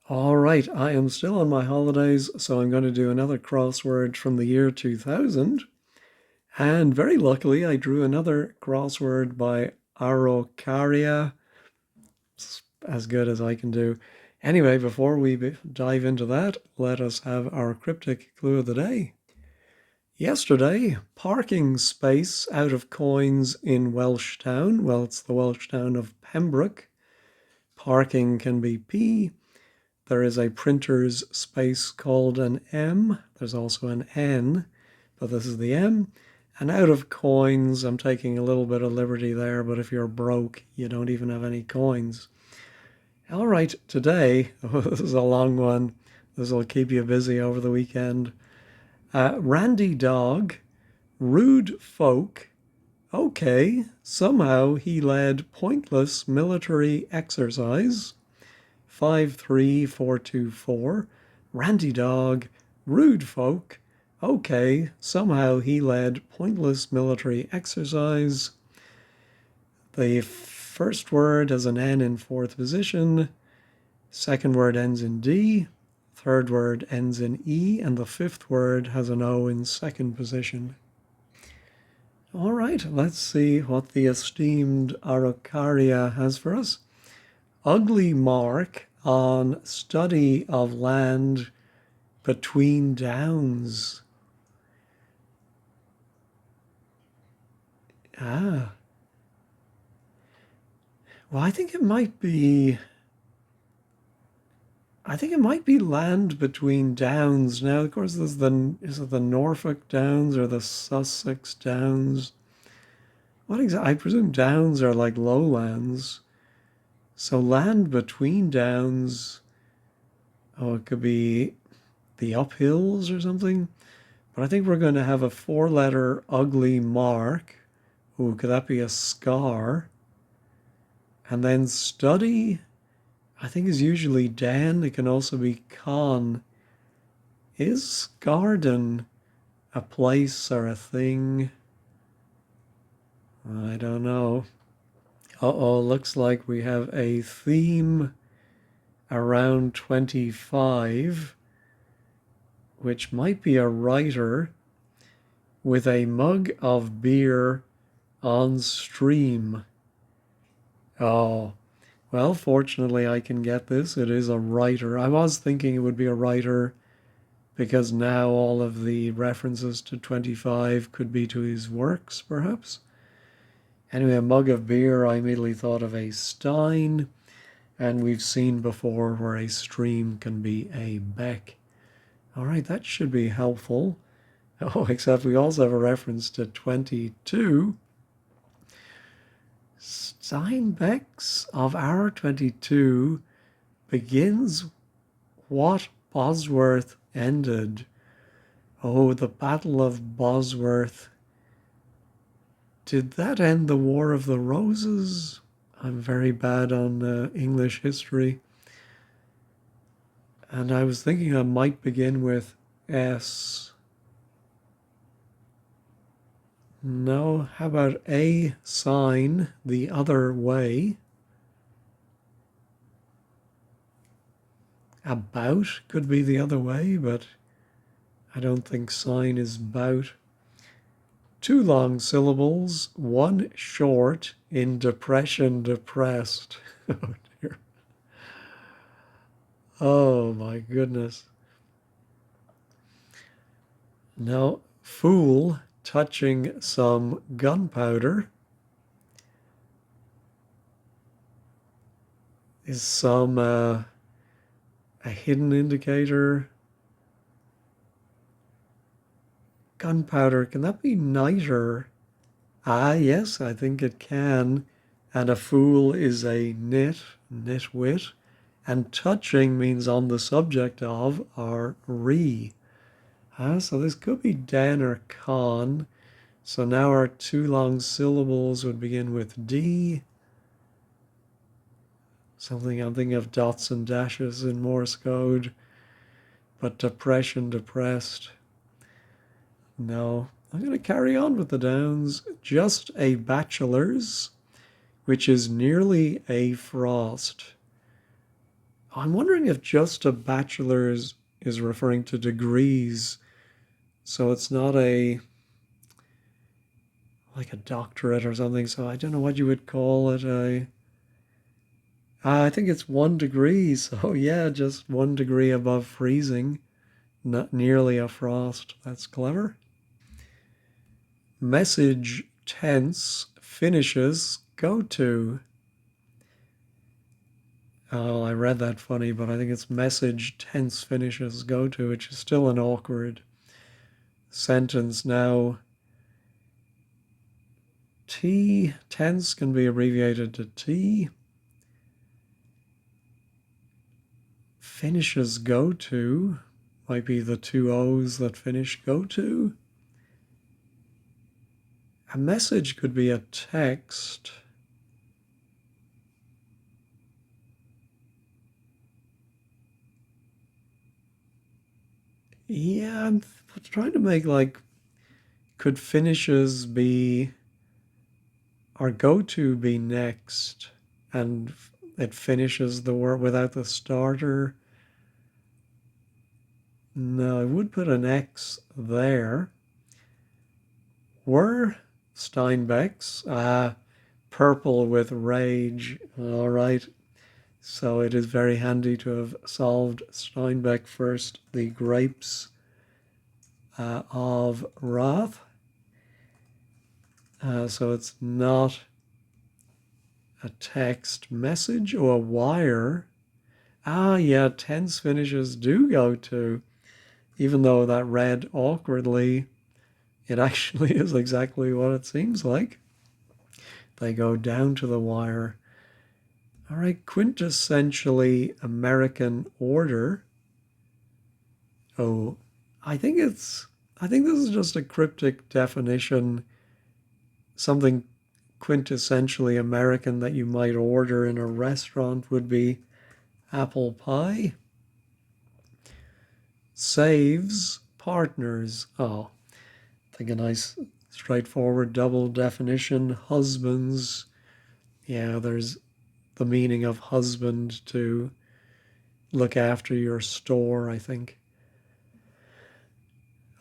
All right, I am still on my holidays, so I'm going to do another crossword from the year 2000. And very luckily, I drew another crossword by Araucaria. It's as good as I can do. Anyway, before we dive into that, let us have our cryptic clue of the day. Yesterday, parking space out of coins in Welsh Town. Well, it's the Welsh town of Pembroke. Parking can be P. There is a printer's space called an M. There's also an N, but this is the M. And out of coins, I'm taking a little bit of liberty there, but if you're broke, you don't even have any coins. All right, today, this is a long one. This will keep you busy over the weekend. Randy Dog, rude folk. Okay, somehow he led pointless military exercise. 53424. Randy Dog, rude folk. Okay, somehow he led pointless military exercise. The first word has an N in fourth position. Second word ends in D. Third word ends in E. And the fifth word has an O in second position. All right, let's see what the esteemed Araucaria has for us. Ugly mark on study of land between downs. Ah, well, I think it might be land between downs. Now, of course, is it the Norfolk Downs or the Sussex Downs? What exactly? I presume downs are like lowlands. So land between downs. Oh, it could be the uphills or something. But I think we're going to have a four-letter ugly mark. Ooh, could that be a scar? And then study, I think is usually Dan. It can also be con. Is garden a place or a thing? I don't know. Uh-oh, looks like we have a theme around 25, which might be a writer with a mug of beer on stream. Oh, well, fortunately I can get this. It is a writer. I was thinking it would be a writer because now all of the references to 25 could be to his works, perhaps. Anyway, a mug of beer, I immediately thought of a stein, and we've seen before where a stream can be a beck. All right, that should be helpful. Oh, except we also have a reference to 22. Steinbeck's of our 22 begins what Bosworth ended. Oh, the Battle of Bosworth. Did that end the War of the Roses? I'm very bad on English history. And I was thinking I might begin with S. No, how about a sign the other way? About could be the other way, but I don't think sign is bout. Two long syllables, one short in depression, depressed. Oh dear. Oh my goodness. No, fool touching some gunpowder is some a hidden indicator. Gunpowder, can that be niter? Ah, yes, I think it can. And a fool is a nitwit. And touching means on the subject of or re. So this could be Dan or con. So now our two long syllables would begin with D. Something I'm thinking of dots and dashes in Morse code. But depression, depressed. No. I'm going to carry on with the downs. Just a bachelor's, which is nearly a frost. I'm wondering if just a bachelor's is referring to degrees, so it's not a like a doctorate or something. So I don't know what you would call it. I think it's 1 degree. So yeah, just 1 degree above freezing, not nearly a frost. That's clever. Message tense finishes go to. Oh, I read that funny, but I think it's message tense finishes go to, which is still an awkward sentence. Now, T tense can be abbreviated to T. Finishes go to might be the two O's that finish go to. A message could be a text. Yeah, I'm trying to make like, could finishes be, or go to be next, and it finishes the word without the starter? No, I would put an X there. Were Steinbeck's purple with rage. All right. So it is very handy to have solved Steinbeck first, the grapes of wrath. So it's not a text message or a wire. Ah, yeah, tense finishes do go to, even though that read awkwardly, it actually is exactly what it seems like. They go down to the wire. All right, quintessentially American order. Oh, I think this is just a cryptic definition, something quintessentially American that you might order in a restaurant would be apple pie. Saves partners. Oh, I think a nice straightforward double definition. Husbands. Yeah, there's the meaning of husband to look after your store, I think.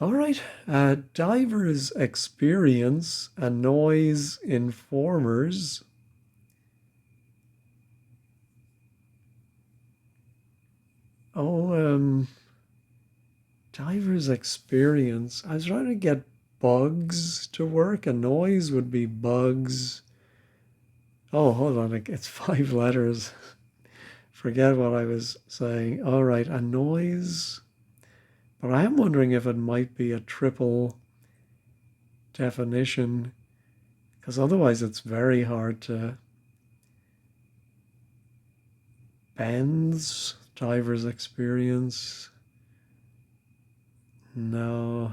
All right. Divers experience annoys informers. Oh, divers experience. I was trying to get bugs to work. Annoys would be bugs. Oh, hold on. It's 5 letters. Forget what I was saying. All right. Annoys. But I am wondering if it might be a triple definition, because otherwise it's very hard to. Bends, diver's experience. No.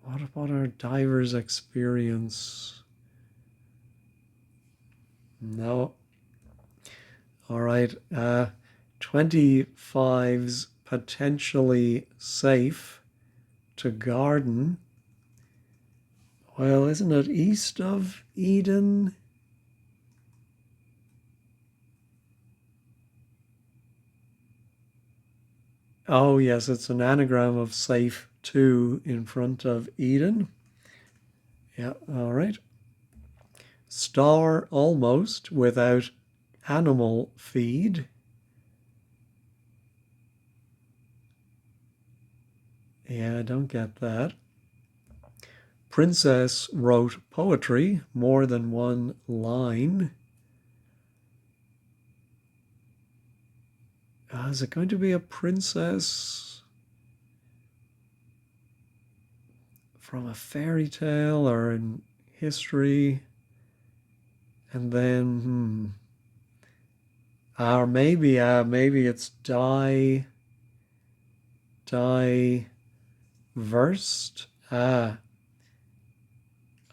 What are diver's experience? No. All right. 25's potentially safe to garden. Well, isn't it east of Eden? Oh, yes, it's an anagram of safe to in front of Eden. Yeah, all right. Star almost without animal feed. Yeah, I don't get that. Princess wrote poetry, more than one line. Is it going to be a princess from a fairy tale or in history? And then, or maybe it's diversed.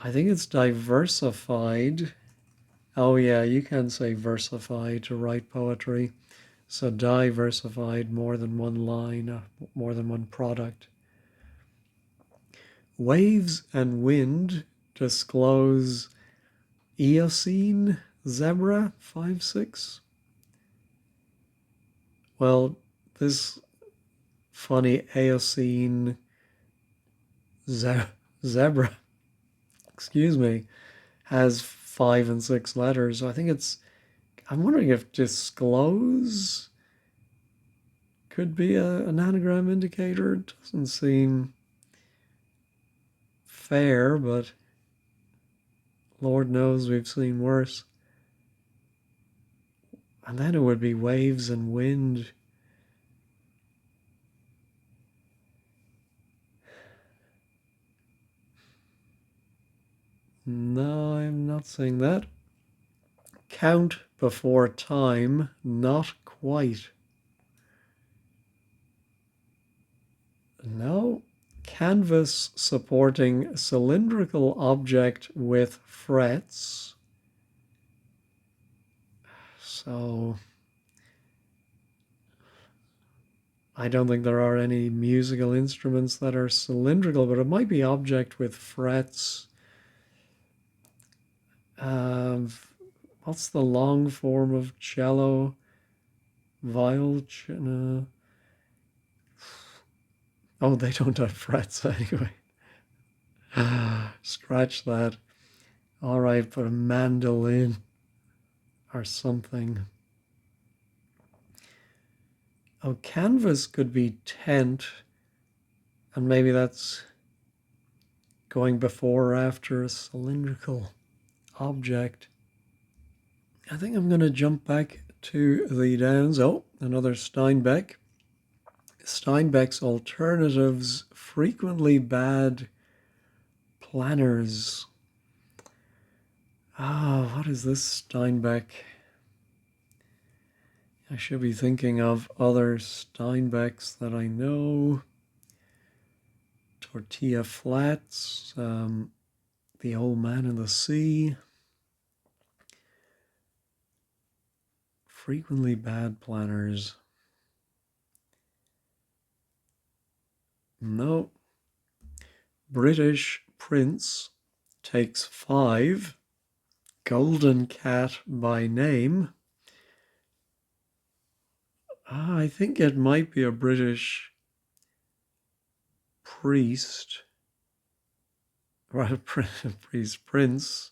I think it's diversified. Oh yeah, you can say versified to write poetry. So diversified, more than one line, more than one product. Waves and wind disclose Eocene zebra 5-6. Well, this funny Eocene ze- zebra, excuse me, has 5 and 6 letters. So I think I'm wondering if disclose could be an anagram indicator. It doesn't seem fair, but Lord knows we've seen worse. And then it would be waves and wind. No, I'm not saying that. Count before time, not quite. No. Canvas supporting cylindrical object with frets. So I don't think there are any musical instruments that are cylindrical, but it might be object with frets. What's the long form of cello? Viol? Oh, they don't have frets anyway. Scratch that. All right, put a mandolin or something. Oh, canvas could be tent, and maybe that's going before or after a cylindrical object. I think I'm going to jump back to the Downs. Oh, another Steinbeck. Steinbeck's alternatives, frequently bad planners. What is this Steinbeck? I should be thinking of other Steinbecks that I know. Tortilla Flats, The Old Man in the Sea. Frequently bad planners. No. British Prince takes 5. Golden Cat by name. I think it might be a British priest, or a priest prince,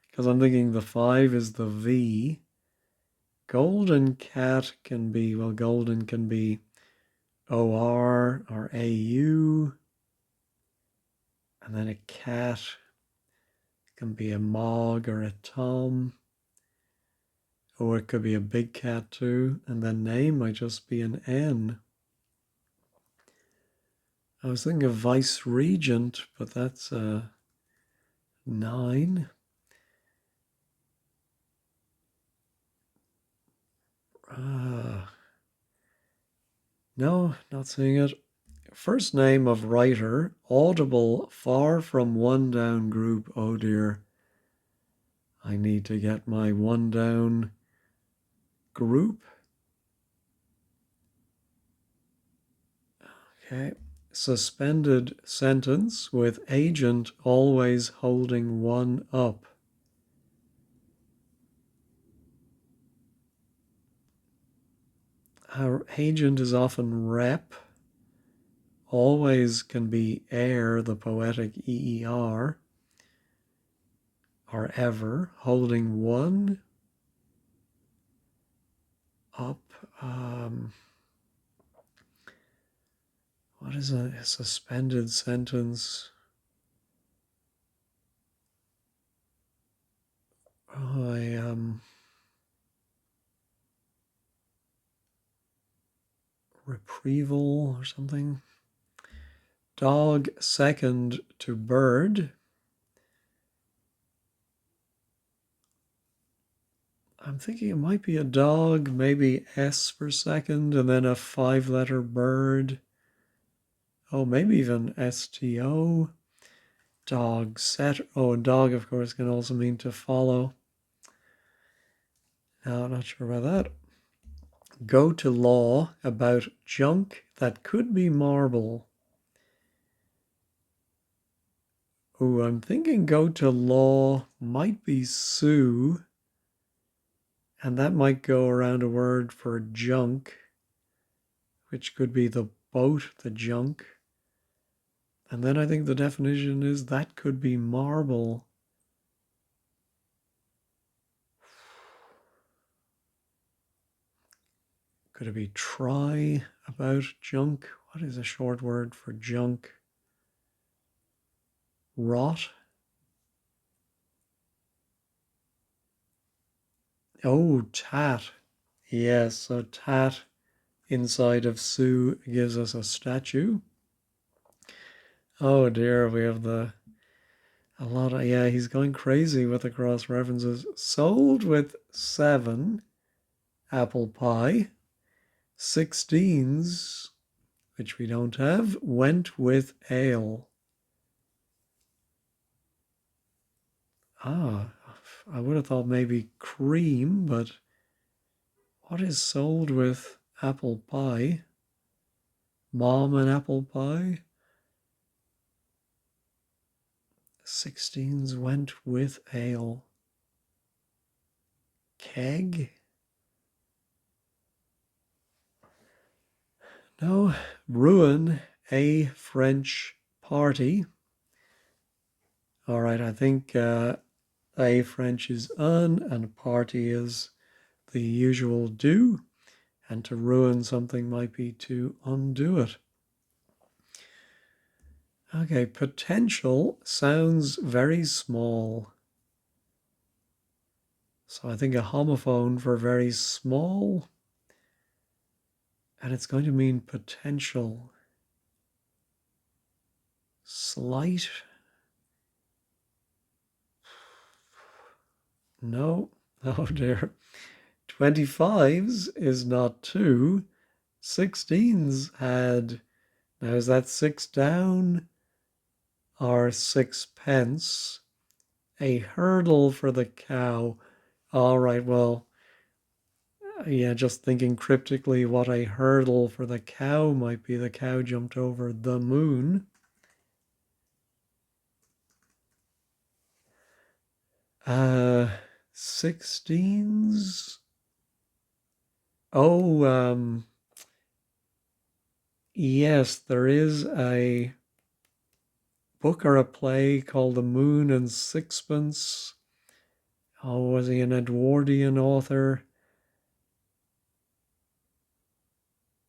because I'm thinking the 5 is the V. Golden Cat can be, well, golden can be OR or AU, and then a cat can be a Mog or a Tom, or it could be a big cat too, and then name might just be an N. I was thinking of Vice Regent, but that's a 9. No, not seeing it. First name of writer, audible, far from one down group. Oh dear. I need to get my one down group. Okay. Suspended sentence with agent always holding one up. Our agent is often rep. Always can be air, the poetic EER, or ever, holding one up. What is a suspended sentence? Retrieval or something. Dog second to bird. I'm thinking it might be a dog, maybe S for second, and then a 5-letter bird. Oh, maybe even STO. Dog set. Oh, and dog, of course, can also mean to follow. No, I'm not sure about that. Go to law about junk that could be marble. Oh, I'm thinking go to law might be sue, and that might go around a word for junk. which could be the boat, the junk. And then I think the definition is that could be marble. Could it be try about junk? What is a short word for junk? Rot? Oh, tat. Yes, so tat inside of Sue gives us a statue. Oh dear, we have a lot of, yeah, he's going crazy with the cross references. Sold with 7, apple pie. 16s, which we don't have, went with ale. Ah, I would have thought maybe cream, but what is sold with apple pie? Mom and apple pie? 16s went with ale. Keg? No. Ruin a French party. All right, I think a French is un and party is the usual do. And to ruin something might be to undo it. Okay, potential sounds very small. So I think a homophone for very small. And it's going to mean potential. Slight. No. Oh dear. 25s is not 2. 16s had. Now is that 6 down or 6 pence? A hurdle for the cow. All right, well, yeah, just thinking cryptically what a hurdle for the cow might be. The cow jumped over the moon. Uh, 16s. Oh, yes, there is a book or a play called The Moon and Sixpence. Oh, was he an Edwardian author?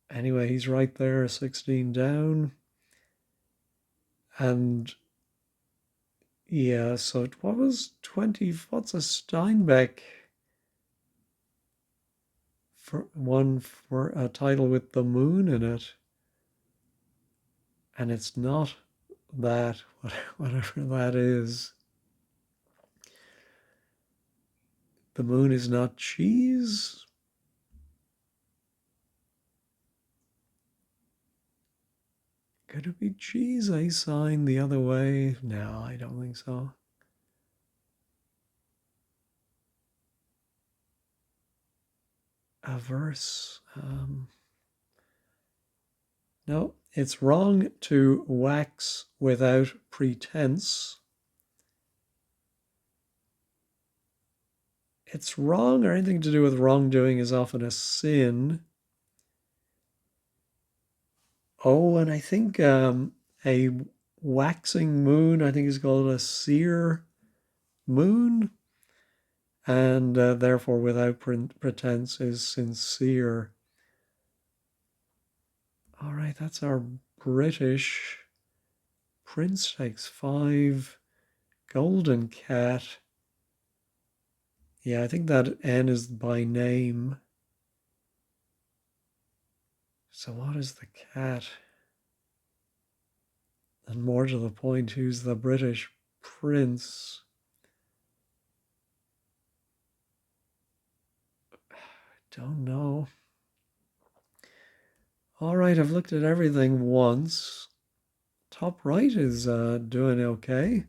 Anyway, he's right there, 16 down. And yeah, so what was 20? What's a Steinbeck? For one for a title with the moon in it. And it's not that, whatever that is. The moon is not cheese. Could it be cheese? A sign the other way? No, I don't think so. Averse. No, it's wrong to wax without pretense. It's wrong, or anything to do with wrongdoing is often a sin. Oh, and I think a waxing moon, I think is called a seer moon. And therefore, without pretense is sincere. All right, that's our British. Prince takes 5. Golden cat. Yeah, I think that N is by name. So what is the cat? And more to the point, who's the British prince? Don't know. All right, I've looked at everything once. Top right is doing okay.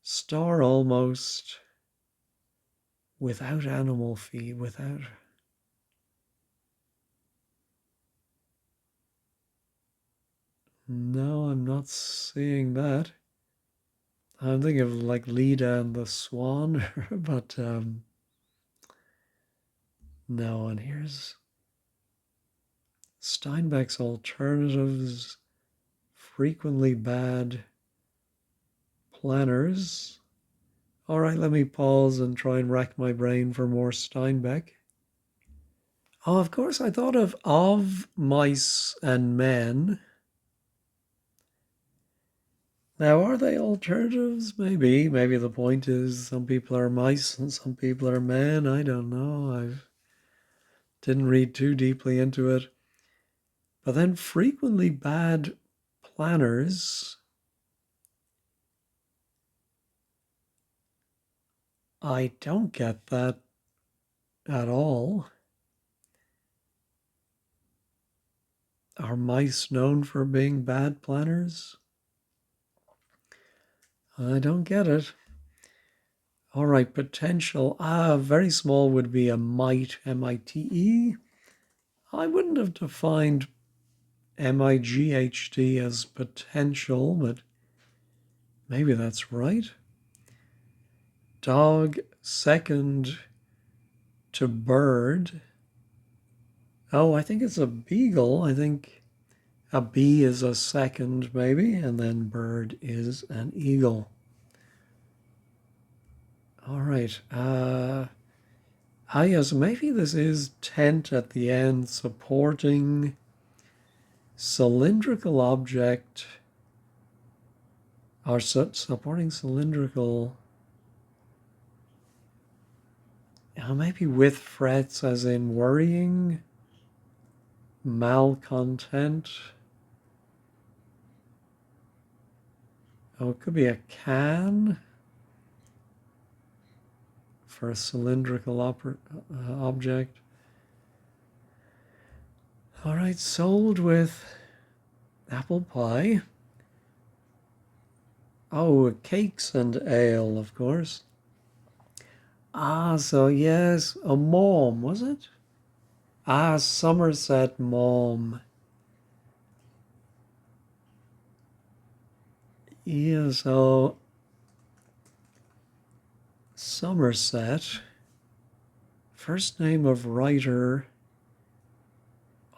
Star almost. Without animal feed, without. No, I'm not seeing that. I'm thinking of like Leda and the Swan, but no, and here's Steinbeck's alternatives, frequently bad planners. All right, let me pause and try and rack my brain for more Steinbeck. Oh, of course, I thought of mice and men. Now, are they alternatives? Maybe. Maybe the point is some people are mice and some people are men. I don't know. I didn't read too deeply into it. But then frequently bad planners. I don't get that at all. Are mice known for being bad planners? I don't get it. All right, potential. Very small would be a mite, M-I-T-E. I wouldn't have defined M-I-G-H-T as potential, but maybe that's right. Dog, second to bird. Oh, I think it's a beagle. I think a bee is a second, maybe, and then bird is an eagle. All right. Yes, maybe this is tent at the end, supporting cylindrical object, or supporting cylindrical. Maybe with frets, as in worrying, malcontent. Oh, it could be a can for a cylindrical object. All right, sold with apple pie. Oh, cakes and ale, of course. So yes, a mom, was it? Somerset mom. Yeah, so Somerset, first name of writer,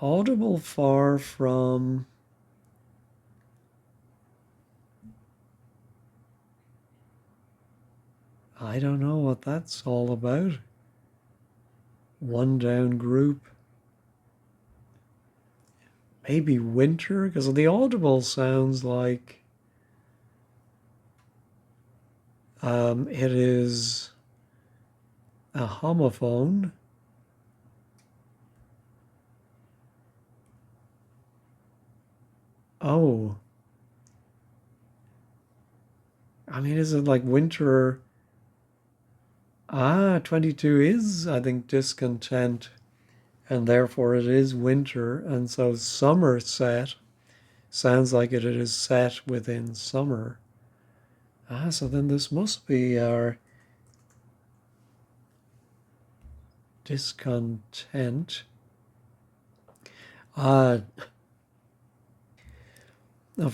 audible far from. I don't know what that's all about. One down group. Maybe winter, because the audible sounds like it is a homophone. Oh, I mean, is it like winter? 22 is, I think, discontent, and therefore it is winter. And so Somerset sounds like it is set within summer. So then this must be our discontent. Of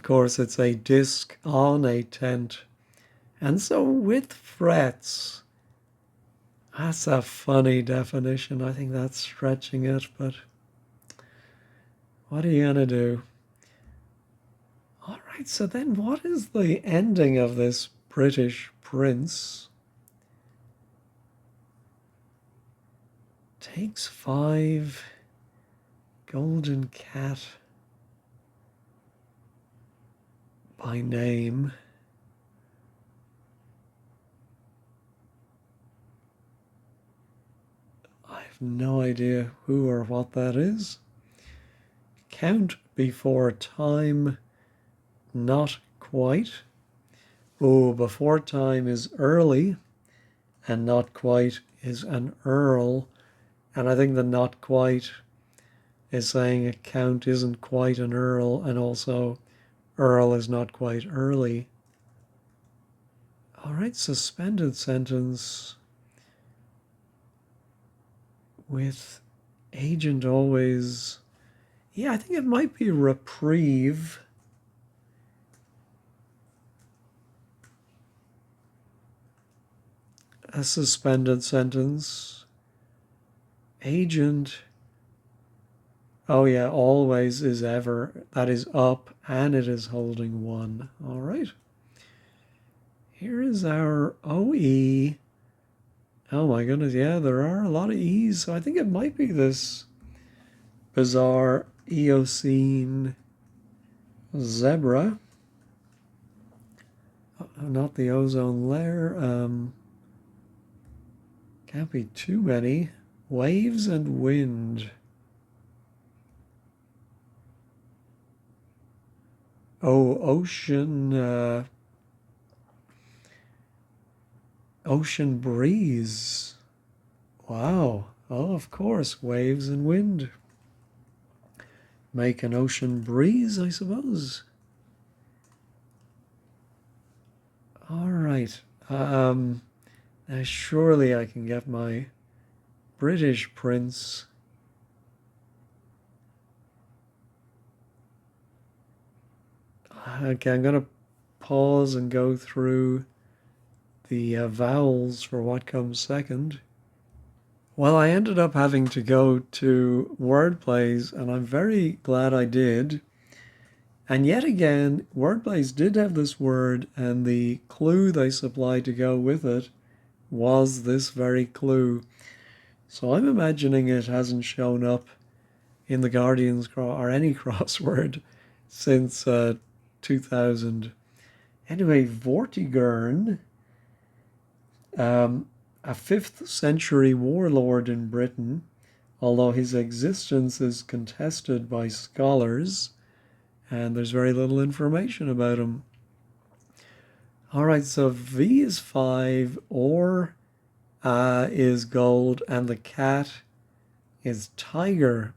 course, it's a disc on a tent. And so with frets, that's a funny definition. I think that's stretching it, but what are you going to do? All right, so then what is the ending of this British prince? Takes 5, golden cat by name. I have no idea who or what that is. Count before time, not quite. Oh, before time is early, and not quite is an earl. And I think the not quite is saying a count isn't quite an earl, and also earl is not quite early. All right, suspended sentence with agent always. Yeah, I think it might be reprieve. A suspended sentence. Agent Oh yeah, always is ever. That is up and it is holding one. All right. Here is our OE. Oh my goodness, yeah, there are a lot of E's. So I think it might be this bizarre Eocene zebra. Not the ozone layer. Can't be too many. Waves and wind. Oh, ocean breeze. Wow. Oh, of course, waves and wind make an ocean breeze, I suppose. All right. Now surely I can get my British prince. Okay, I'm gonna pause and go through the vowels for what comes second. Well, I ended up having to go to wordplays, and I'm very glad I did. And yet again, wordplays did have this word, and the clue they supplied to go with it was this very clue. So I'm imagining it hasn't shown up in the Guardian's or any crossword since 2000. Anyway, Vortigern, a 5th century warlord in Britain, although his existence is contested by scholars, and there's very little information about him. All right, so V is 5, or is gold, and the cat is tiger.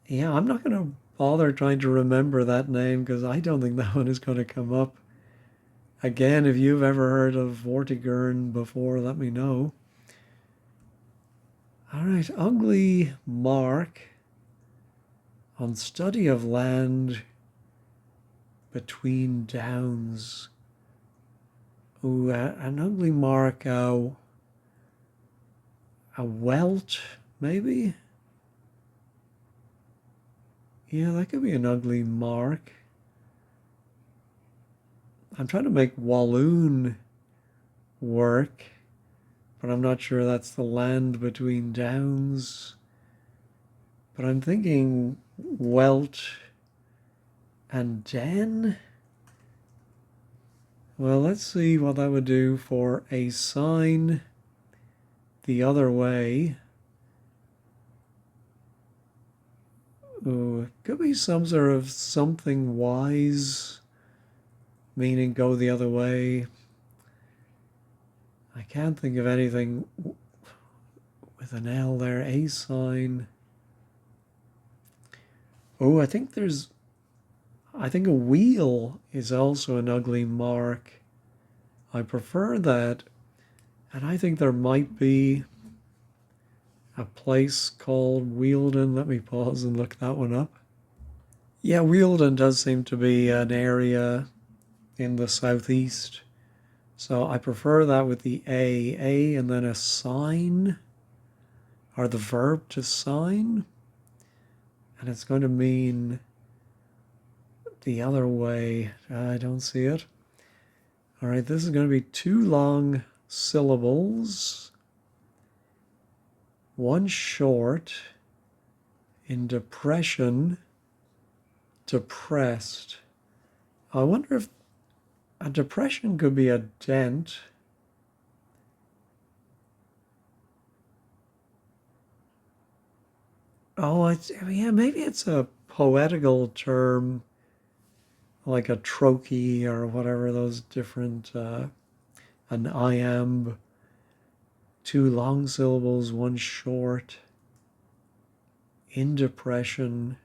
Yeah, I'm not going to bother trying to remember that name because I don't think that one is going to come up. Again, if you've ever heard of Vortigern before, let me know. All right, ugly mark on study of land between downs. Ooh, an ugly mark, a welt, maybe? Yeah, that could be an ugly mark. I'm trying to make Walloon work, but I'm not sure that's the land between downs. But I'm thinking welt and den. Well, let's see what that would do for a sign the other way. Ooh, it could be some sort of something wise, meaning go the other way. I can't think of anything with an L there. A sign. Oh, I think a wheel is also an ugly mark. I prefer that. And I think there might be a place called Wealden. Let me pause and look that one up. Yeah, Wealden does seem to be an area in the southeast. So I prefer that with the A, and then a sign, or the verb to sign. And it's going to mean the other way. I don't see it. All right, this is going to be 2 long syllables, 1 short. In depression, depressed. I wonder if a depression could be a dent. Oh, yeah, maybe it's a poetical term like a trochee or whatever those different, an iamb, 2 long syllables, 1 short. In depression,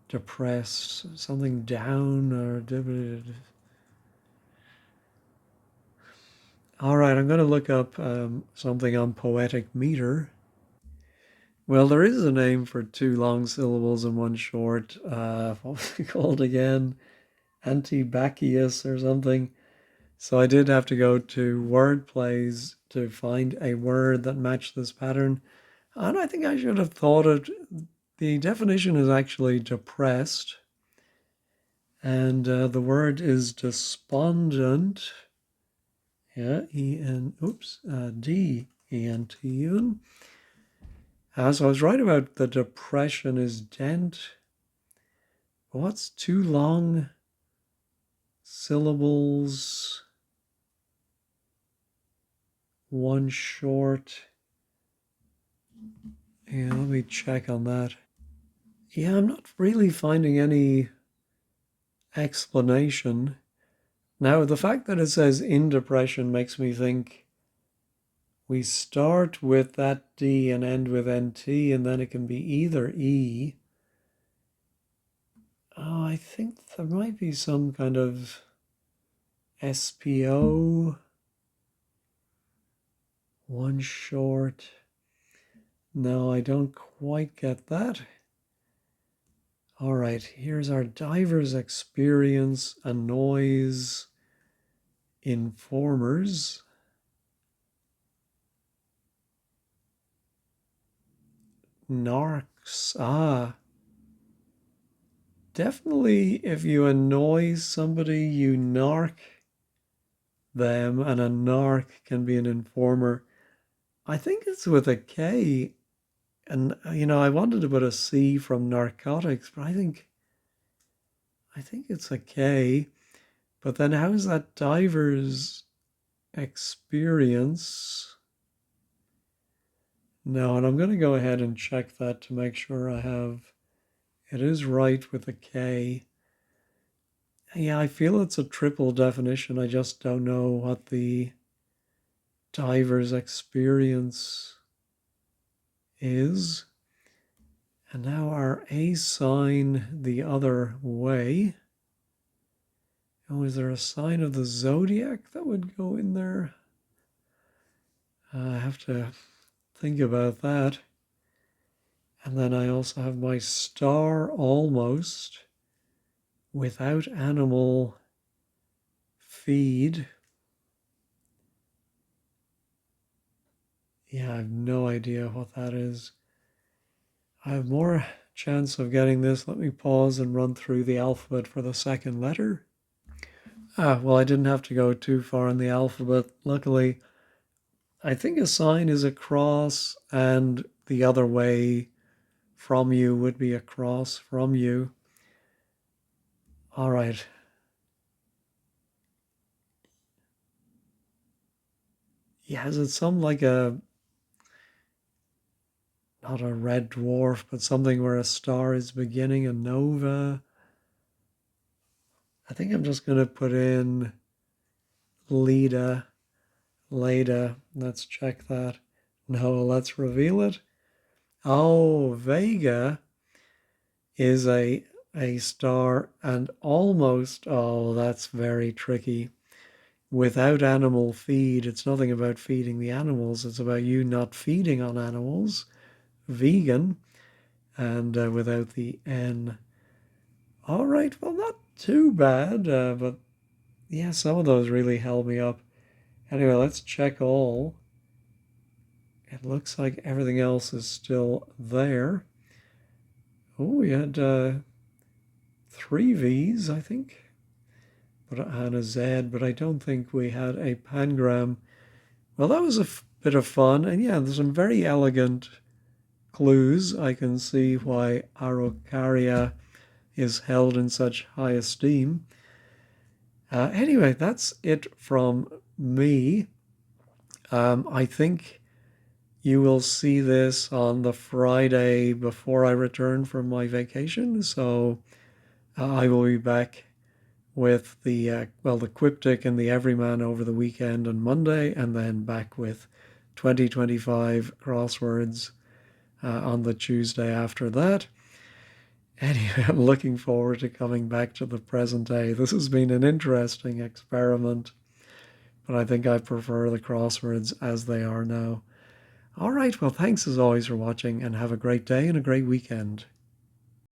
depressed, something down or all right, I'm going to look up something on poetic meter. Well, there is a name for 2 long syllables and 1 short. What was it called again? Antibacchius or something. So I did have to go to word plays to find a word that matched this pattern. And I think I should have thought it. The definition is actually depressed, and the word is despondent. Yeah, D-E-N-T-U-N. So I was right about the depression is dent. What's two long syllables, one short? Yeah, let me check on that. Yeah, I'm not really finding any explanation. Now, the fact that it says in depression makes me think we start with that D and end with NT, and then it can be either E. Oh, I think there might be some kind of SPO, one short. No, I don't quite get that. All right, here's our diver's experience, a noise, informers. Narcs. Definitely if you annoy somebody, you narc them, and a narc can be an informer. I think it's with a K, and I wanted to put a C from narcotics, but I think it's a K. But then how is that diver's experience? No, and I'm going to go ahead and check that to make sure it is right with a K. Yeah, I feel it's a triple definition. I just don't know what the diver's experience is. And now our A sign the other way. Oh, is there a sign of the zodiac that would go in there? I have to think about that. And then I also have my star almost without animal feed. Yeah, I have no idea what that is. I have more chance of getting this. Let me pause and run through the alphabet for the second letter. Well, I didn't have to go too far in the alphabet. Luckily, I think a sign is a cross, and the other way from you would be across from you. All right. Yeah, is it some like not a red dwarf, but something where a star is beginning, a nova? I think I'm just going to put in Leda. Let's check that. No, let's reveal it. Oh, Vega is a star, and almost, oh, that's very tricky. Without animal feed, it's nothing about feeding the animals. It's about you not feeding on animals. Vegan, and without the N. All right, well, not too bad, but yeah, some of those really held me up. Anyway, let's check all. It looks like everything else is still there. Oh, we had 3 V's, I think, and a Z, but I don't think we had a pangram. Well, that was a bit of fun, and yeah, there's some very elegant clues. I can see why Araucaria is held in such high esteem. Anyway, that's it from me. I think you will see this on the Friday before I return from my vacation. So I will be back with the Cryptic and the Everyman over the weekend on Monday, and then back with 2025 crosswords on the Tuesday after that. Anyway, I'm looking forward to coming back to the present day. This has been an interesting experiment, but I think I prefer the crosswords as they are now. All right, well, thanks as always for watching, and have a great day and a great weekend.